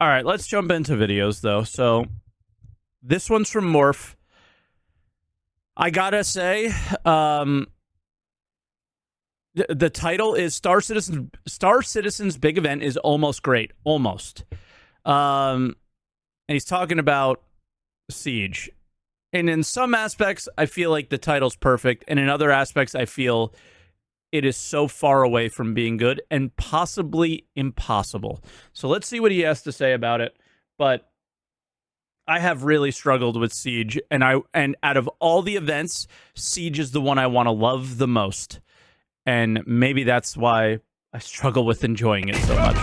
All right, let's jump into videos, though. So this one's from Morph. I gotta say, the title is Star Citizen's big event is almost great. Almost. And he's talking about Siege. And in some aspects, I feel like the title's perfect. And in other aspects, I feel it is so far away from being good and possibly impossible. So let's see what he has to say about it. But I have really struggled with Siege, and out of all the events, Siege is the one I want to love the most. And maybe that's why I struggle with enjoying it so much.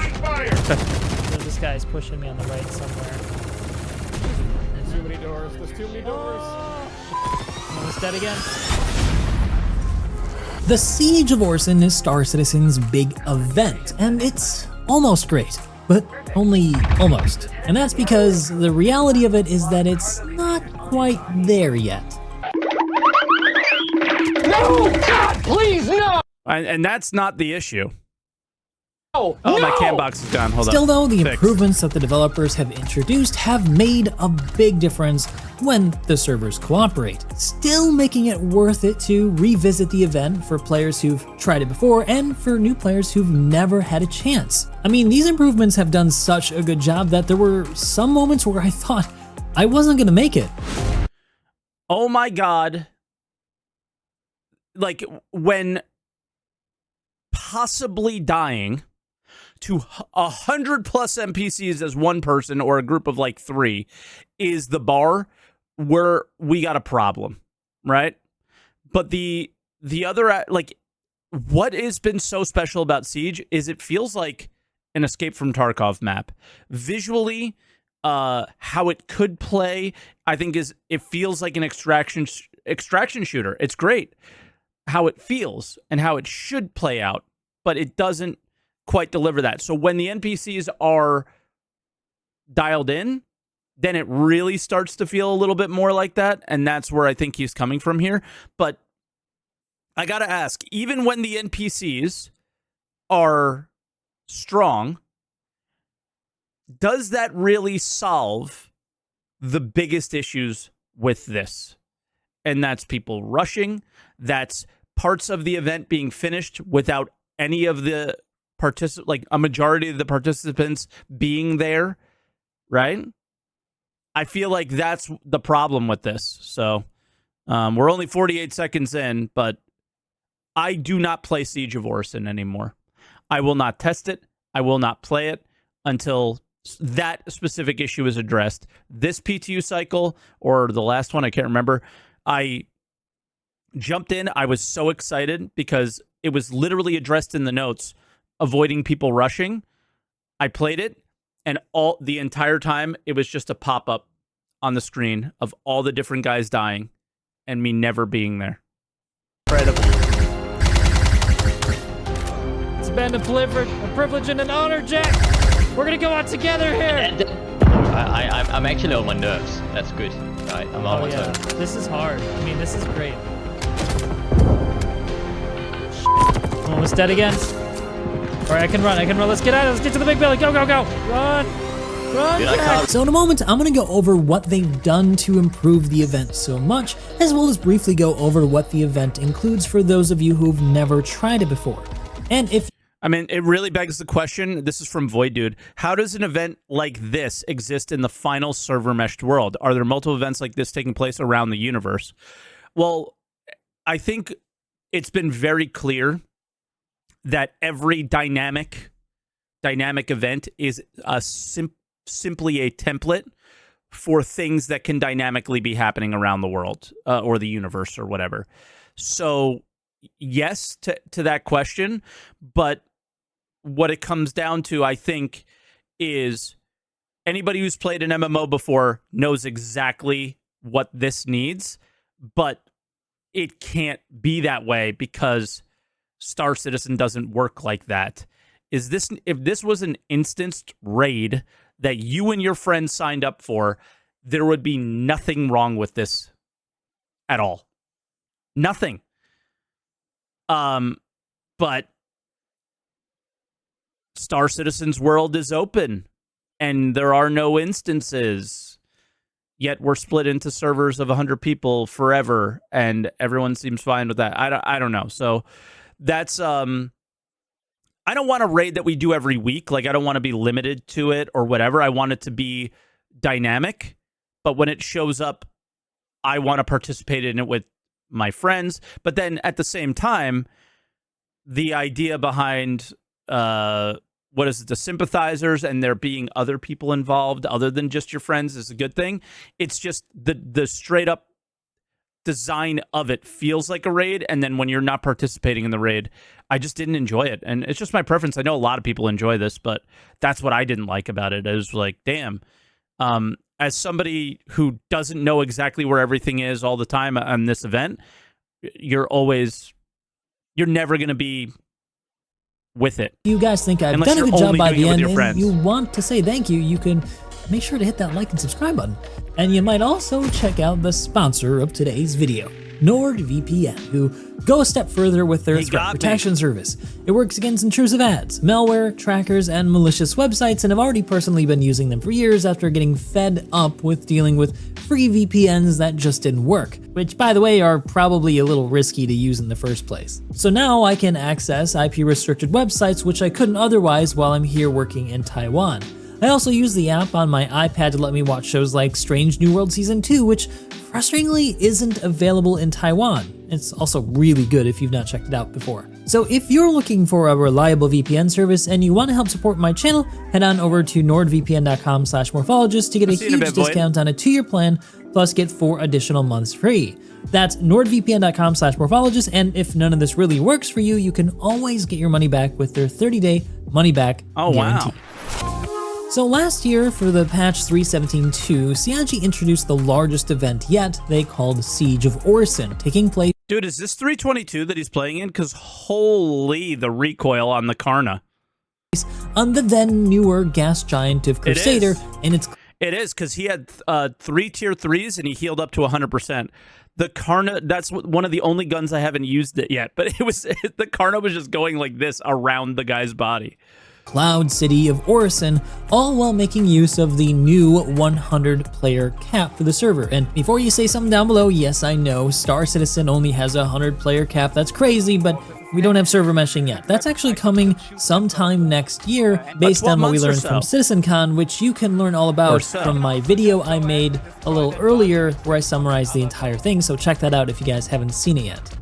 This guy's pushing me on the right somewhere. There's too many doors. There's too many doors. Almost dead again. The Siege of Orson is Star Citizen's big event, and it's almost great, but only almost. And that's because the reality of it is that it's not quite there yet. No! God, please, no! And that's not the issue. Oh, Oh, no! my cam box is gone. Hold on. Still though, the Fixed. improvements that the developers have introduced have made a big difference when the servers cooperate, still making it worth it to revisit the event for players who've tried it before and for new players who've never had a chance. I mean, these improvements have done such a good job that there were some moments where I thought I wasn't gonna make it. Oh my God. Like, when possibly dying to 100 plus NPCs as one person or a group of like 3 is the bar where we got a problem, right? But the other, like, what has been so special about Siege is it feels like an Escape from Tarkov map. Visually, how it could play, I think it feels like an extraction shooter. It's great how it feels and how it should play out, but it doesn't quite deliver that. So when the NPCs are dialed in, then it really starts to feel a little bit more like that, and that's where I think he's coming from here. But I gotta ask, even when the NPCs are strong, does that really solve the biggest issues with this? And that's people rushing, that's parts of the event being finished without any of the like a majority of the participants being there, right? I feel like that's the problem with this. So we're only 48 seconds in, but I do not play Siege of Orson anymore. I will not test it. I will not play it until that specific issue is addressed. This PTU cycle, or the last one, I can't remember, I jumped in. I was so excited because it was literally addressed in the notes, avoiding people rushing. I played it, and the entire time it was just a pop-up on the screen of all the different guys dying and me never being there. Incredible. It's been a privilege and an honor, Jack. We're gonna go out together here. I'm actually on my nerves. That's good. Right, I'm on my toes. This is hard. I mean, this is great. Almost dead again. All right, I can run. Let's get out. Let's get to the big building. Go, go, go. Run. Run, Jack. So in a moment, I'm gonna go over what they've done to improve the event so much, as well as briefly go over what the event includes for those of you who've never tried it before. And if I mean, it really begs the question, this is from Void Dude, how does an event like this exist in the final server meshed world? Are there multiple events like this taking place around the universe? Well, I think it's been very clear that every dynamic event is simply a template for things that can dynamically be happening around the world or the universe or whatever. So yes to that question, but what it comes down to, I think, is anybody who's played an MMO before knows exactly what this needs, but it can't be that way because Star Citizen doesn't work like that. If this was an instanced raid that you and your friends signed up for, there would be nothing wrong with this at all. Nothing. But Star Citizen's world is open. and there are no instances. Yet we're split into servers of 100 people forever, and everyone seems fine with that. I don't know. So that's I don't want a raid that we do every week. Like, I don't want to be limited to it or whatever. I want it to be dynamic, but when it shows up, I want to participate in it with my friends. But then at the same time, the idea behind what is it, the sympathizers, and there being other people involved other than just your friends is a good thing. It's just the straight up design of it feels like a raid, and then when you're not participating in the raid, I just didn't enjoy it. And it's just my preference. I know a lot of people enjoy this, but that's what I didn't like about it. I was like, damn. As somebody who doesn't know exactly where everything is all the time on this event, you're never going to be with it. If you guys think I've Unless done a you're good job only by doing the it with end your and friends. you want to say thank you, you can make sure to hit that like and subscribe button. And you might also check out the sponsor of today's video, NordVPN, who go a step further with their threat protection service. It works against intrusive ads, malware, trackers, and malicious websites, and I've already personally been using them for years after getting fed up with dealing with free VPNs that just didn't work, which, by the way, are probably a little risky to use in the first place. So now I can access IP-restricted websites which I couldn't otherwise while I'm here working in Taiwan. I also use the app on my iPad to let me watch shows like Strange New World Season 2, which frustratingly isn't available in Taiwan. It's also really good if you've not checked it out before. So if you're looking for a reliable VPN service and you want to help support my channel, head on over to nordvpn.com/morphologis to get a huge discount on a 2-year plan, plus get 4 additional months free. That's nordvpn.com/morphologis, and if none of this really works for you, you can always get your money back with their 30-day money-back guarantee. So last year, for the patch 3.17.2, CIG introduced the largest event yet they called Siege of Orison, taking place... Dude, is this 322 that he's playing in? Because holy, the recoil on the Karna. ...on the then newer gas giant of Crusader, and it's... It is, because he had 3 tier 3s and he healed up to 100%. The Karna, that's one of the only guns I haven't used it yet, but the Karna was just going like this around the guy's body. Cloud City of Orison, all while making use of the new 100-player cap for the server. And before you say something down below, yes, I know, Star Citizen only has a 100-player cap. That's crazy, but we don't have server meshing yet. That's actually coming sometime next year, based on what we learned from CitizenCon, which you can learn all about from my video I made a little earlier, where I summarized the entire thing, so check that out if you guys haven't seen it yet.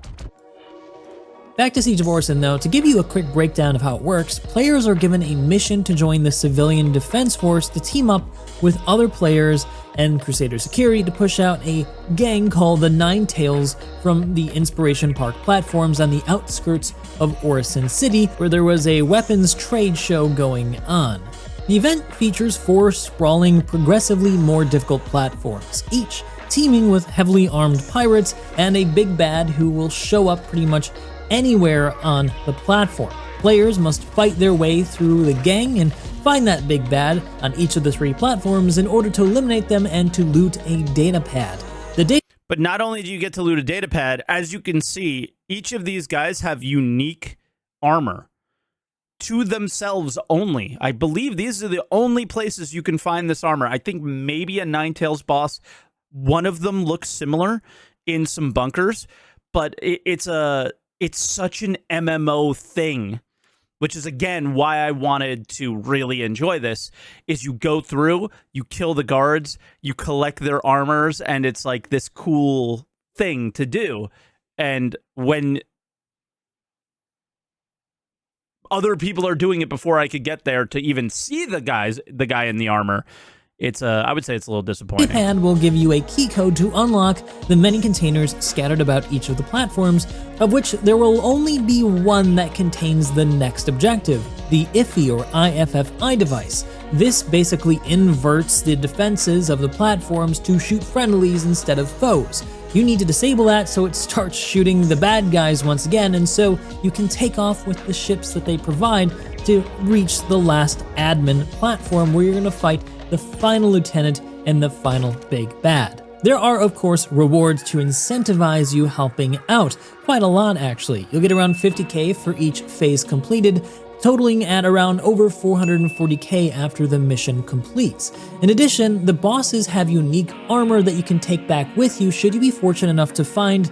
Back to Siege of Orison though, to give you a quick breakdown of how it works, players are given a mission to join the civilian defense force to team up with other players and Crusader security to push out a gang called the Nine Tails from the Inspiration Park platforms on the outskirts of Orison City, where there was a weapons trade show going on. The event features 4 sprawling, progressively more difficult platforms, each teeming with heavily armed pirates and a big bad who will show up pretty much anywhere on the platform. Players must fight their way through the gang and find that big bad on each of the 3 platforms in order to eliminate them and to loot a data pad. But not only do you get to loot a data pad, as you can see, each of these guys have unique armor to themselves only. I believe these are the only places you can find this armor. I think maybe a Ninetales boss, one of them looks similar in some bunkers, but it's such an MMO thing, which is, again, why I wanted to really enjoy this, is you go through, you kill the guards, you collect their armors, and it's like this cool thing to do. And when other people are doing it before I could get there to even see the guy in the armor, it's I would say it's a little disappointing. The pad will give you a key code to unlock the many containers scattered about each of the platforms, of which there will only be one that contains the next objective, the IFFI or IFFI device. This basically inverts the defenses of the platforms to shoot friendlies instead of foes. You need to disable that so it starts shooting the bad guys once again, and so you can take off with the ships that they provide to reach the last admin platform, where you're going to fight the final lieutenant and the final big bad. There are, of course, rewards to incentivize you helping out. Quite a lot, actually. You'll get around 50k for each phase completed, totaling at around over 440k after the mission completes. In addition, the bosses have unique armor that you can take back with you should you be fortunate enough to find,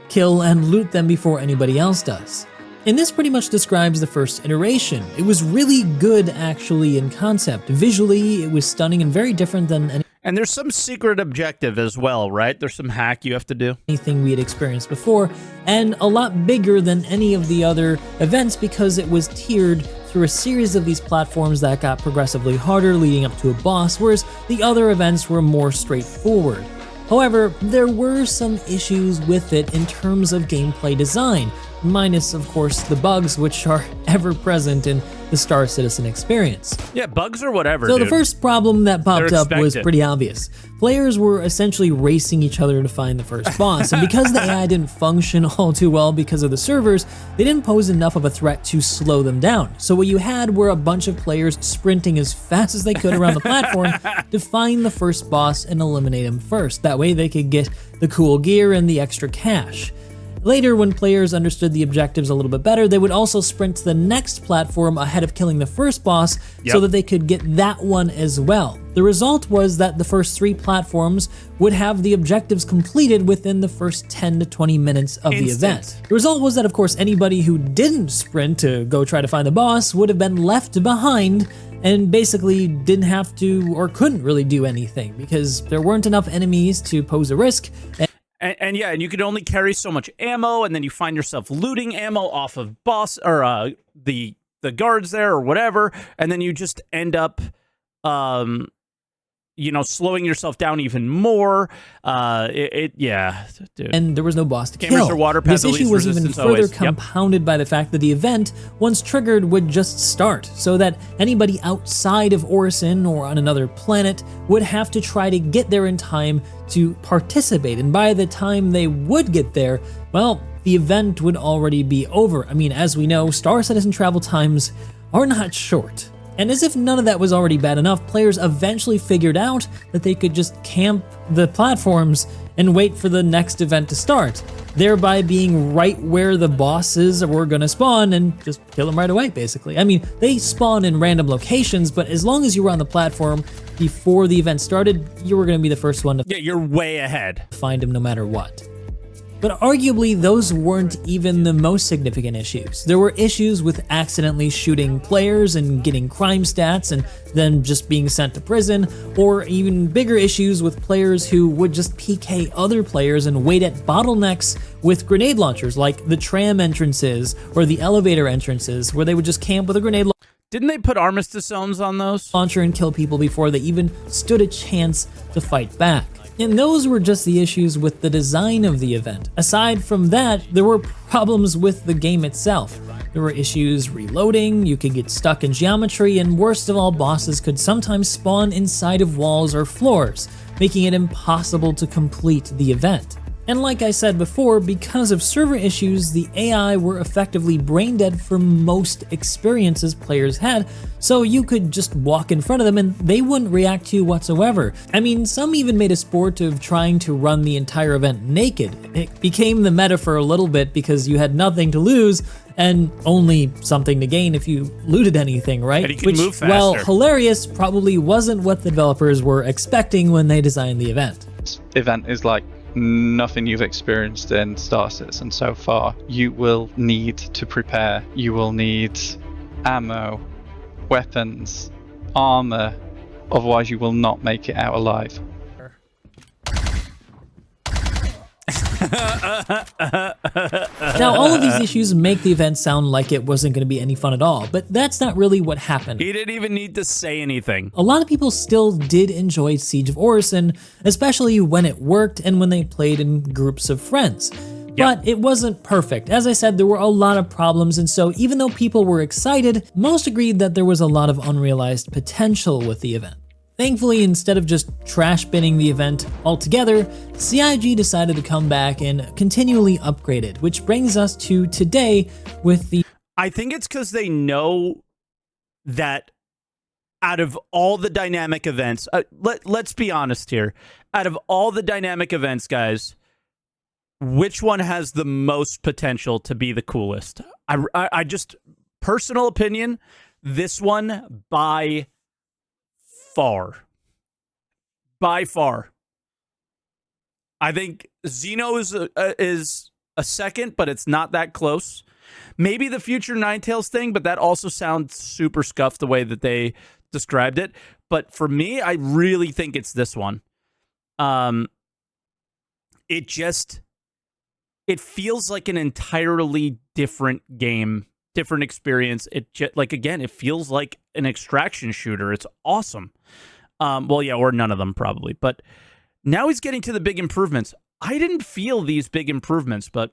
kill, and loot them before anybody else does. And this pretty much describes the first iteration. It was really good actually in concept. Visually, it was stunning and very different than And there's some secret objective as well, right? There's some hack you have to do. anything we had experienced before, and a lot bigger than any of the other events because it was tiered through a series of these platforms that got progressively harder leading up to a boss, whereas the other events were more straightforward. However, there were some issues with it in terms of gameplay design, minus, of course, the bugs which are ever present in the Star Citizen experience. Yeah, bugs or whatever, So dude. the first problem that popped They're up was expected. pretty obvious. Players were essentially racing each other to find the first boss, and because the AI didn't function all too well because of the servers, they didn't pose enough of a threat to slow them down. So what you had were a bunch of players sprinting as fast as they could around the platform to find the first boss and eliminate him first. That way they could get the cool gear and the extra cash. Later, when players understood the objectives a little bit better, they would also sprint to the next platform ahead of killing the first boss so that they could get that one as well. The result was that the first 3 platforms would have the objectives completed within the first 10 to 20 minutes of the event. The result was that, of course, anybody who didn't sprint to go try to find the boss would have been left behind and basically didn't have to or couldn't really do anything because there weren't enough enemies to pose a risk. And yeah, and you could only carry so much ammo, and then you find yourself looting ammo off of boss or the guards there or whatever, and then you just end up, you know, slowing yourself down even more. Yeah, dude. And there was no boss to Can't kill. reach your water pad, This the issue least was even resistance further always. Yep. compounded by the fact that the event, once triggered, would just start, so that anybody outside of Orison or on another planet would have to try to get there in time to participate. And by the time they would get there, well, the event would already be over. I mean, as we know, Star Citizen travel times are not short. And as if none of that was already bad enough, players eventually figured out that they could just camp the platforms and wait for the next event to start, thereby being right where the bosses were gonna spawn and just kill them right away, basically. I mean, they spawn in random locations, but as long as you were on the platform before the event started, you were gonna be the first one to Yeah, you're way ahead. find them no matter what. But arguably, those weren't even the most significant issues. There were issues with accidentally shooting players and getting crime stats and then just being sent to prison, or even bigger issues with players who would just PK other players and wait at bottlenecks with grenade launchers, like the tram entrances or the elevator entrances, where they would just camp with a grenade Didn't they put armistice zones on those? launcher and kill people before they even stood a chance to fight back. And those were just the issues with the design of the event. Aside from that, there were problems with the game itself. There were issues reloading, you could get stuck in geometry, and worst of all, bosses could sometimes spawn inside of walls or floors, making it impossible to complete the event. And like I said before, because of server issues, the AI were effectively brain dead for most experiences players had, so you could just walk in front of them and they wouldn't react to you whatsoever. I mean, some even made a sport of trying to run the entire event naked. It became the meta for a little bit because you had nothing to lose and only something to gain if you looted anything, right? And you can move faster. While hilarious, probably wasn't what the developers were expecting when they designed the event. This event is like nothing you've experienced in Star Citizen so far. You will need to prepare. You will need ammo, weapons, armor, otherwise you will not make it out alive. Now, all of these issues make the event sound like it wasn't going to be any fun at all, but that's not really what happened. He didn't even need to say anything. A lot of people still did enjoy Siege of Orison, especially when it worked and when they played in groups of friends. But it wasn't perfect. As I said, there were a lot of problems, and so even though people were excited, most agreed that there was a lot of unrealized potential with the event. Thankfully, instead of just trash binning the event altogether, CIG decided to come back and continually upgrade it, which brings us to today with the I think it's because they know that out of all the dynamic events, let's be honest here, out of all the dynamic events, guys, which one has the most potential to be the coolest? I just personal opinion, this one by far. By far. I think Xeno is a second, but it's not that close. Maybe the future Ninetales thing, but that also sounds super scuffed the way that they described it. But for me, I really think it's this one. It feels like an entirely different game, different experience. It feels like an extraction shooter. It's awesome. Or none of them probably. But now he's getting to the big improvements. I didn't feel these big improvements, but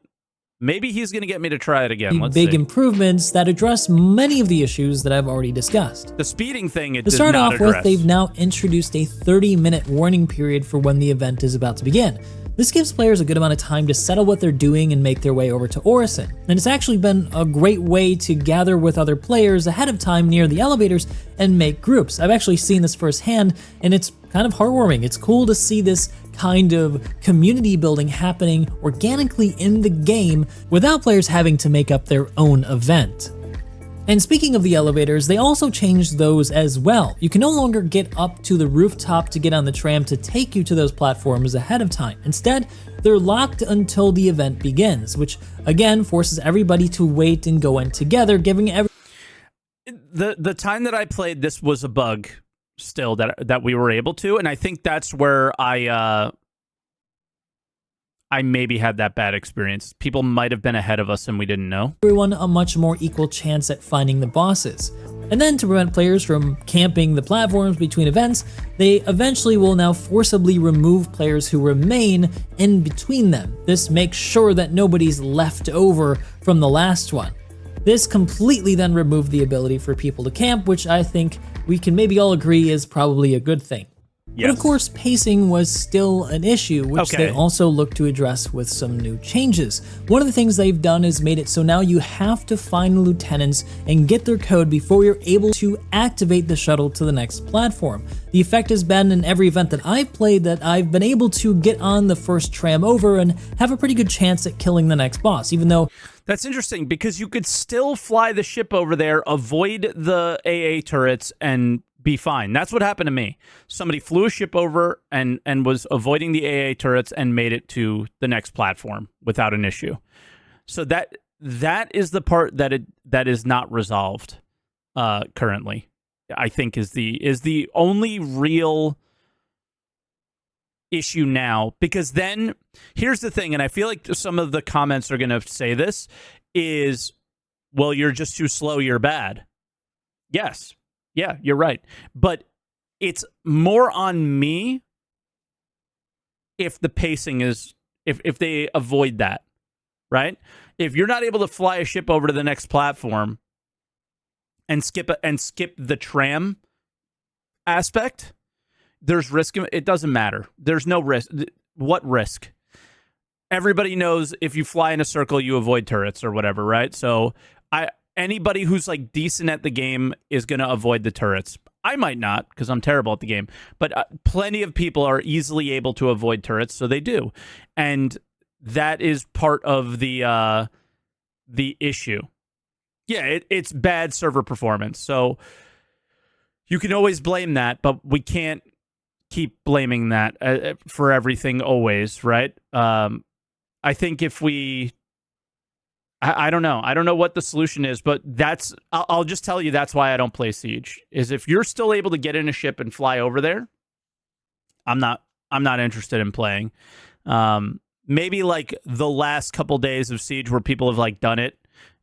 maybe he's going to get me to try it again. Let's big see. Improvements that address many of the issues that I've already discussed. The speeding thing, it to does start not off address. with, they've now introduced a 30-minute warning period for when the event is about to begin. This gives players a good amount of time to settle what they're doing and make their way over to Orison. And it's actually been a great way to gather with other players ahead of time near the elevators and make groups. I've actually seen this firsthand, and it's kind of heartwarming. It's cool to see this kind of community building happening organically in the game without players having to make up their own event. And speaking of the elevators, they also changed those as well. You can no longer get up to the rooftop to get on the tram to take you to those platforms ahead of time. Instead, they're locked until the event begins, which again forces everybody to wait and go in together, giving the time that I played, this was a bug still that we were able to, and I think that's where I maybe had that bad experience. People might have been ahead of us and we didn't know. Everyone a much more equal chance at finding the bosses. And then to prevent players from camping the platforms between events, they eventually will now forcibly remove players who remain in between them. This makes sure that nobody's left over from the last one. This completely then removed the ability for people to camp, which I think we can maybe all agree is probably a good thing. Yes. But of course, pacing was still an issue, which Okay. they also look to address with some new changes. One of the things they've done is made it so now you have to find lieutenants and get their code before you're able to activate the shuttle to the next platform. The effect has been in every event that I've played that I've been able to get on the first tram over and have a pretty good chance at killing the next boss, even though That's interesting because you could still fly the ship over there, avoid the AA turrets, and be fine. That's what happened to me. Somebody flew a ship over and was avoiding the AA turrets and made it to the next platform without an issue. So that is the part that is not resolved currently. I think is the only real issue now, because then here's the thing, and I feel like some of the comments are going to say this is, well, you're just too slow, you're bad. Yes. Yeah, you're right. But it's more on me if the pacing is, if they avoid that, right? If you're not able to fly a ship over to the next platform and skip the tram aspect, there's risk. It doesn't matter. There's no risk. What risk? Everybody knows if you fly in a circle, you avoid turrets or whatever, right? So anybody who's like decent at the game is going to avoid the turrets. I might not because I'm terrible at the game, but plenty of people are easily able to avoid turrets, so they do. And that is part of the issue. Yeah, it's bad server performance. So you can always blame that, but we can't keep blaming that for everything always, right? I think if we... I don't know. I don't know what the solution is, but I'll just tell you that's why I don't play Siege. Is if you're still able to get in a ship and fly over there, I'm not interested in playing. Maybe like the last couple days of Siege where people have like done it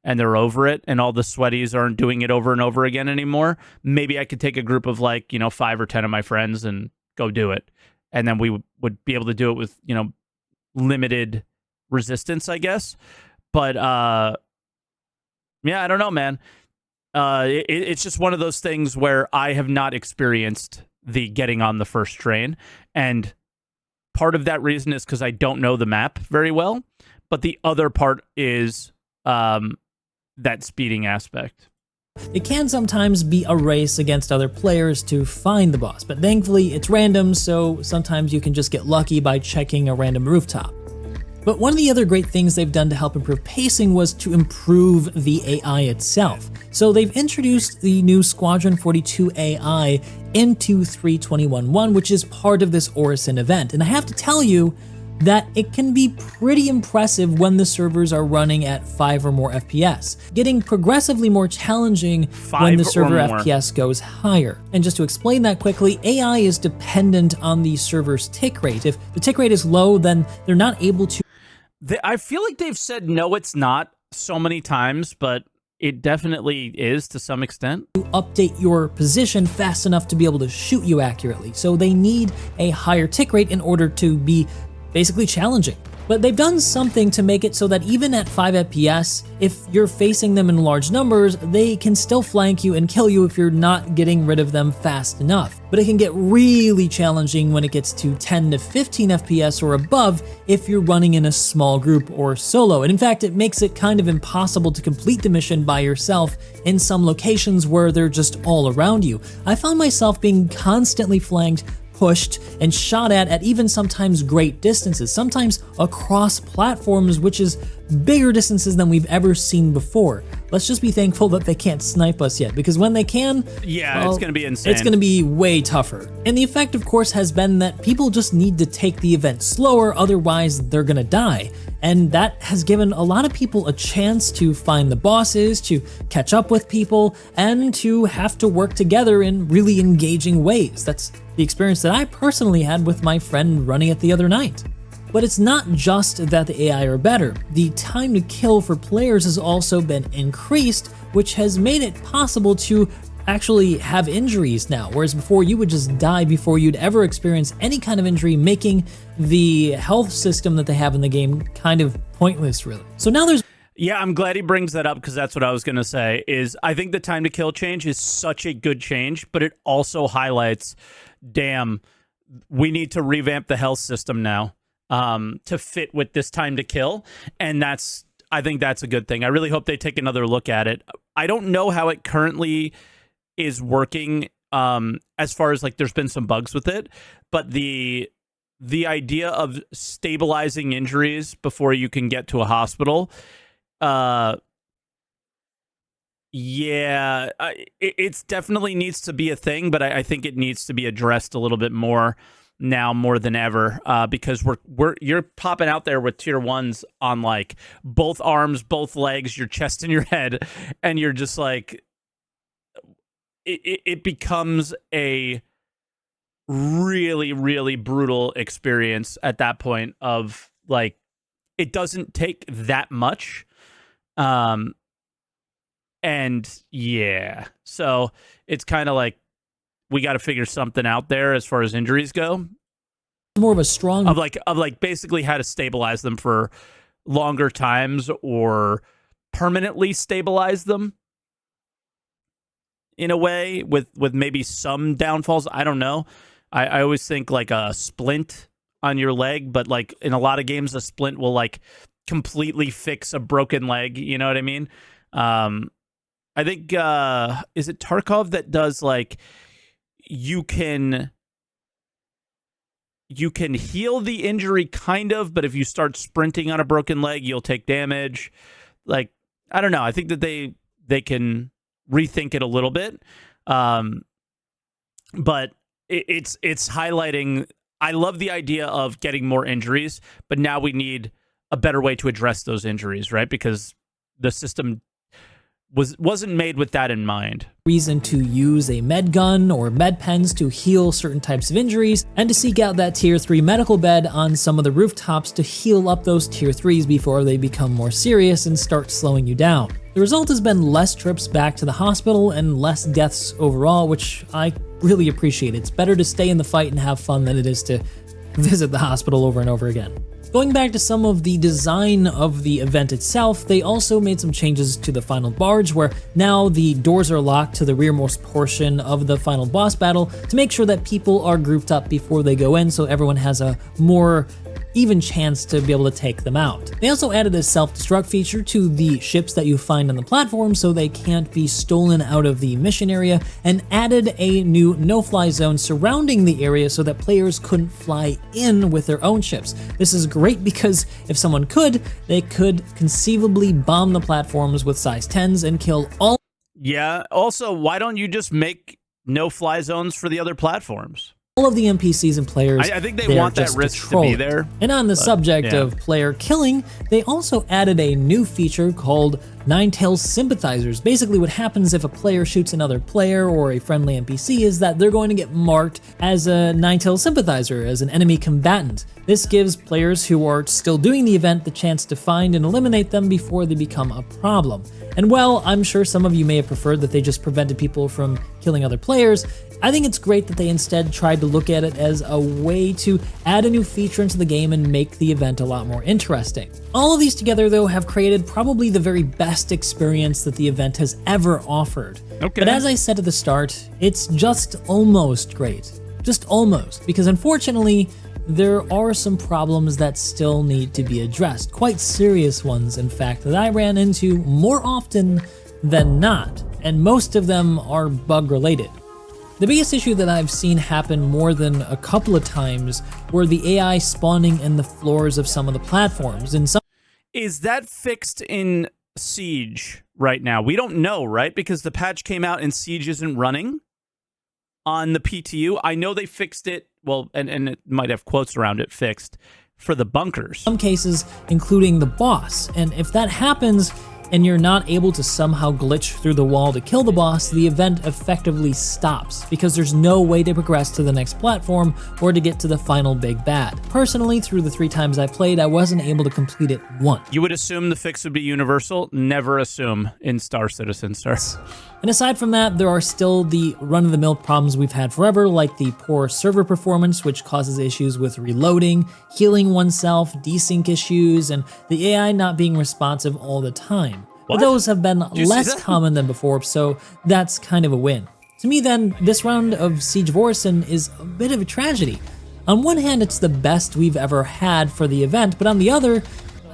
and they're over it and all the sweaties aren't doing it over and over again anymore. Maybe I could take a group of like, 5 or 10 of my friends and go do it. And then we would be able to do it with, limited resistance, I guess. But, yeah, I don't know, man. It's just one of those things where I have not experienced the getting on the first train. And part of that reason is because I don't know the map very well. But the other part is that speeding aspect. it can sometimes be a race against other players to find the boss, but thankfully it's random, so sometimes you can just get lucky by checking a random rooftop. But one of the other great things they've done to help improve pacing was to improve the AI itself. So they've introduced the new Squadron 42 AI into 321.1, which is part of this Orison event. And I have to tell you that it can be pretty impressive when the servers are running at 5 or more FPS, getting progressively more challenging when the server FPS goes higher. And just to explain that quickly, AI is dependent on the server's tick rate. If the tick rate is low, then they're not able to... I feel like they've said no, it's not so many times, but it definitely is to some extent. Update your position fast enough to be able to shoot you accurately. So they need a higher tick rate in order to be basically challenging. But they've done something to make it so that even at 5 FPS, if you're facing them in large numbers, they can still flank you and kill you if you're not getting rid of them fast enough. But it can get really challenging when it gets to 10 to 15 FPS or above if you're running in a small group or solo. And in fact, it makes it kind of impossible to complete the mission by yourself in some locations where they're just all around you. I found myself being constantly flanked, pushed, and shot at even sometimes great distances, sometimes across platforms, which is bigger distances than we've ever seen before. Let's just be thankful that they can't snipe us yet, because when they can, yeah, well, it's going to be insane. It's going to be way tougher. And the effect, of course, has been that people just need to take the event slower, otherwise they're going to die. And that has given a lot of people a chance to find the bosses, to catch up with people, and to have to work together in really engaging ways. That's the experience that I personally had with my friend running it the other night. But it's not just that the AI are better. The time to kill for players has also been increased, which has made it possible to actually have injuries now, whereas before you would just die before you'd ever experience any kind of injury, making the health system that they have in the game kind of pointless, really. So now there's... Yeah, I'm glad he brings that up, because that's what I was going to say, is I think the time to kill change is such a good change, but it also highlights, damn, we need to revamp the health system now to fit with this time to kill, and I think that's a good thing. I really hope they take another look at it. I don't know how it currently is working as far as, like, there's been some bugs with it, but the idea of stabilizing injuries before you can get to a hospital, yeah, it's definitely needs to be a thing, but I think it needs to be addressed a little bit more now, more than ever, because you're popping out there with tier 1s on, like, both arms, both legs, your chest and your head, and you're just like, it becomes a really, really brutal experience at that point of, like, it doesn't take that much. And yeah, so it's kind of like we got to figure something out there as far as injuries go. More of a strong of like basically how to stabilize them for longer times or permanently stabilize them in a way with maybe some downfalls. I don't know. I always think like a splint on your leg, but like in a lot of games, a splint will like completely fix a broken leg. You know what I mean? I think, is it Tarkov that does like, you can heal the injury kind of, but if you start sprinting on a broken leg, you'll take damage. Like, I don't know. I think that they can rethink it a little bit. But it's highlighting, I love the idea of getting more injuries, but now we need a better way to address those injuries, right? Because the system wasn't made with that in mind. Reason to use a med gun or med pens to heal certain types of injuries, and to seek out that tier 3 medical bed on some of the rooftops to heal up those tier 3s before they become more serious and start slowing you down. The result has been less trips back to the hospital and less deaths overall, which I really appreciate. It's better to stay in the fight and have fun than it is to visit the hospital over and over again. Going back to some of the design of the event itself, they also made some changes to the final barge, where now the doors are locked to the rearmost portion of the final boss battle to make sure that people are grouped up before they go in, so everyone has a more even chance to be able to take them out. They also added a self-destruct feature to the ships that you find on the platform so they can't be stolen out of the mission area, and added a new no-fly zone surrounding the area so that players couldn't fly in with their own ships. This is great because if someone could, they could conceivably bomb the platforms with size 10s and kill all. Yeah. Also, why don't you just make no-fly zones for the other platforms? All of the NPCs and players. I think they want that risk to be there. And on the subject of player killing, they also added a new feature called Ninetales Sympathizers. Basically what happens if a player shoots another player or a friendly NPC is that they're going to get marked as a Ninetales Sympathizer, as an enemy combatant. This gives players who are still doing the event the chance to find and eliminate them before they become a problem. And while I'm sure some of you may have preferred that they just prevented people from killing other players, I think it's great that they instead tried to look at it as a way to add a new feature into the game and make the event a lot more interesting. All of these together, though, have created probably the very best experience that the event has ever offered. Okay. But as I said at the start, it's just almost great. Just almost. Because unfortunately, there are some problems that still need to be addressed. Quite serious ones, in fact, that I ran into more often than not. And most of them are bug-related. The biggest issue that I've seen happen more than a couple of times were the AI spawning in the floors of some of the platforms. And some Is that fixed in Siege right now? We don't know, right? Because the patch came out and Siege isn't running on the PTU. I know they fixed it, well, and it might have quotes around it, fixed, for the bunkers. some cases, including the boss. And if that happens, and you're not able to somehow glitch through the wall to kill the boss, the event effectively stops because there's no way to progress to the next platform or to get to the final big bad. Personally, through the 3 times I played, I wasn't able to complete it once. You would assume the fix would be universal. Never assume in Star Citizen, sir. And aside from that, there are still the run-of-the-mill problems we've had forever, like the poor server performance, which causes issues with reloading, healing oneself, desync issues, and the AI not being responsive all the time. But those have been less common than before, so that's kind of a win. To me then, this round of Siege of Orison is a bit of a tragedy. On one hand, it's the best we've ever had for the event, but on the other,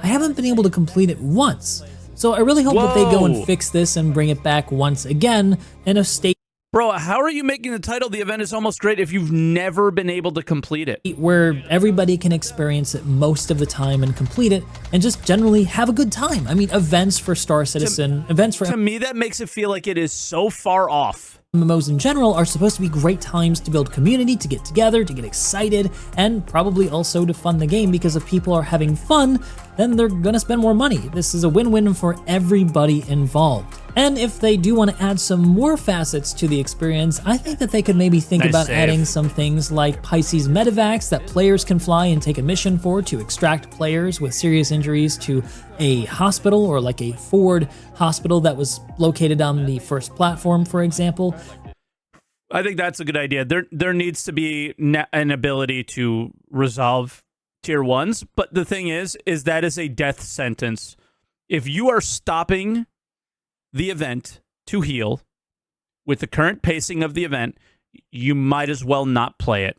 I haven't been able to complete it once. So I really hope that they go and fix this and bring it back once again in a state Bro, how are you making the title "The Event is Almost Great" if you've never been able to complete it? where everybody can experience it most of the time and complete it and just generally have a good time. I mean, events for Star Citizen, events for To me, that makes it feel like it is so far off. MMOs in general are supposed to be great times to build community, to get together, to get excited, and probably also to fund the game, because if people are having fun, then they're gonna spend more money. This is a win-win for everybody involved. And if they do want to add some more facets to the experience, I think that they could maybe think Nice about save. adding some things like Pisces medevacs that players can fly and take a mission for to extract players with serious injuries to a hospital, or like a Ford hospital that was located on the first platform, for example. I think that's a good idea. There needs to be an ability to resolve tier 1s, but the thing is that is a death sentence. If you are stopping the event to heal with the current pacing of the event, you might as well not play it.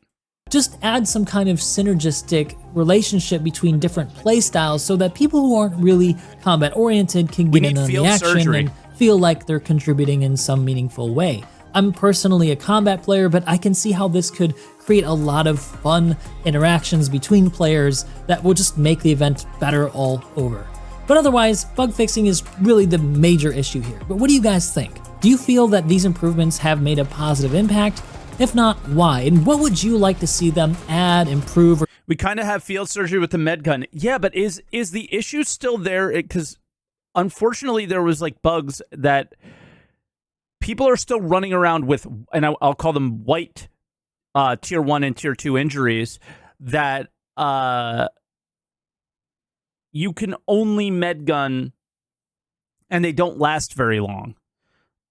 Just add some kind of synergistic relationship between different playstyles so that people who aren't really combat oriented can get in on the field action surgery. and feel like they're contributing in some meaningful way. I'm personally a combat player, but I can see how this could create a lot of fun interactions between players that will just make the event better all over. But otherwise, bug fixing is really the major issue here. But what do you guys think? Do you feel that these improvements have made a positive impact? If not, why? And what would you like to see them add, improve, or We kind of have field surgery with the med gun. Yeah, but is the issue still there? Because unfortunately, there was like bugs that people are still running around with, and I'll call them white tier 1 and tier 2 injuries that you can only med gun, and they don't last very long.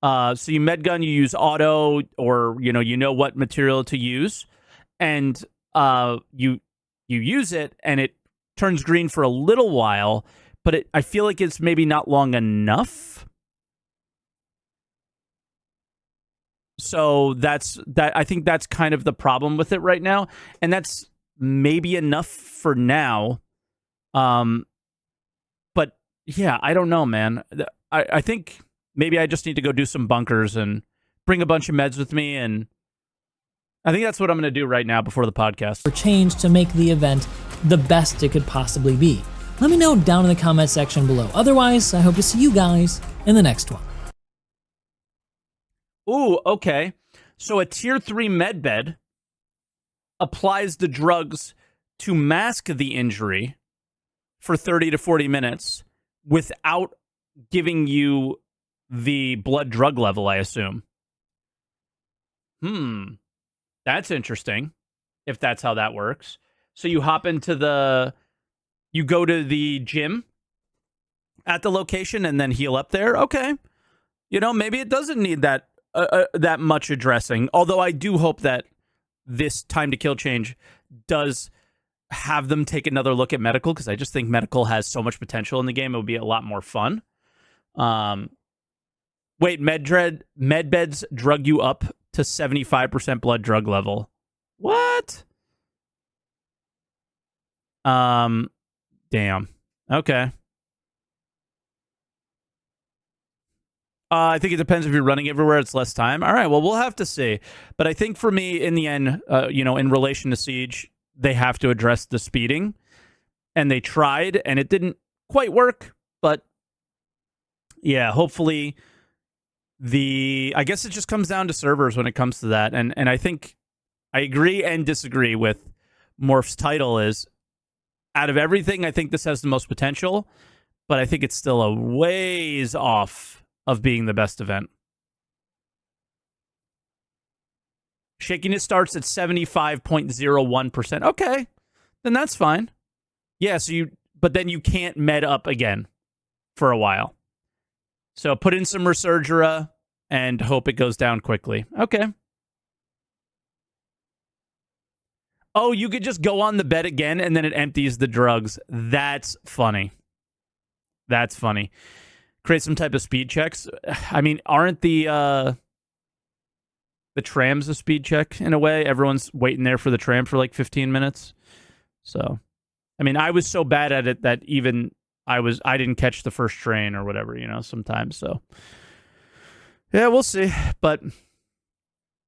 So you med gun, you use auto, or you know what material to use, and you use it, and it turns green for a little while, but I feel like it's maybe not long enough. So I think that's kind of the problem with it right now, and that's maybe enough for now. But yeah, I don't know, man. I think maybe I just need to go do some bunkers and bring a bunch of meds with me, and I think that's what I'm going to do right now before the podcast. Or change to make the event the best it could possibly be? Let me know down in the comment section below. Otherwise, I hope to see you guys in the next one. Ooh, okay. So a tier 3 medbed applies the drugs to mask the injury for 30 to 40 minutes without giving you the blood drug level, I assume. That's interesting, if that's how that works. So you hop into you go to the gym at the location and then heal up there. Okay. You know, maybe it doesn't need that much addressing. Although I do hope that this time to kill change does have them take another look at medical, because I just think medical has so much potential in the game. It would be a lot more fun. Wait, medbeds drug you up to 75% blood drug level. What? Damn. Okay. I think it depends if you're running everywhere, it's less time. All right, well, we'll have to see. But I think for me, in the end, in relation to Siege, they have to address the speeding. And they tried, and it didn't quite work. But, yeah, hopefully I guess it just comes down to servers when it comes to that. And I think I agree and disagree with Morph's title is, out of everything, I think this has the most potential. But I think it's still a ways off of being the best event. Shakiness starts at 75.01%. Okay, then that's fine. Yeah, but then you can't med up again for a while. So put in some Resurgera and hope it goes down quickly. Okay. Oh, you could just go on the bed again and then it empties the drugs. That's funny. That's funny. Create some type of speed checks. I mean, aren't the trams a speed check in a way? Everyone's waiting there for the tram for like 15 minutes. So, I mean, I was so bad at it that even I didn't catch the first train or whatever, sometimes. So, yeah, we'll see. But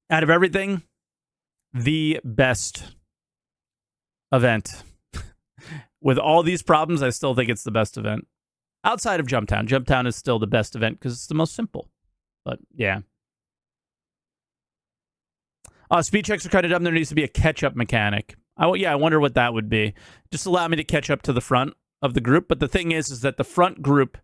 out of everything, the best event. With all these problems, I still think it's the best event. Outside of Jumptown. Jumptown is still the best event because it's the most simple. But, yeah. Speed checks are kind of dumb. There needs to be a catch-up mechanic. I wonder what that would be. Just allow me to catch up to the front of the group. But the thing is that the front group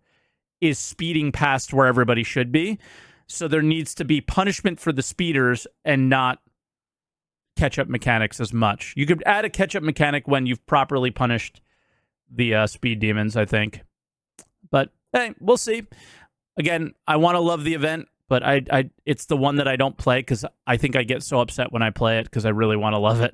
is speeding past where everybody should be. So there needs to be punishment for the speeders and not catch-up mechanics as much. You could add a catch-up mechanic when you've properly punished the speed demons, I think. But, hey, we'll see. Again, I want to love the event, but it's the one that I don't play because I think I get so upset when I play it because I really want to love it.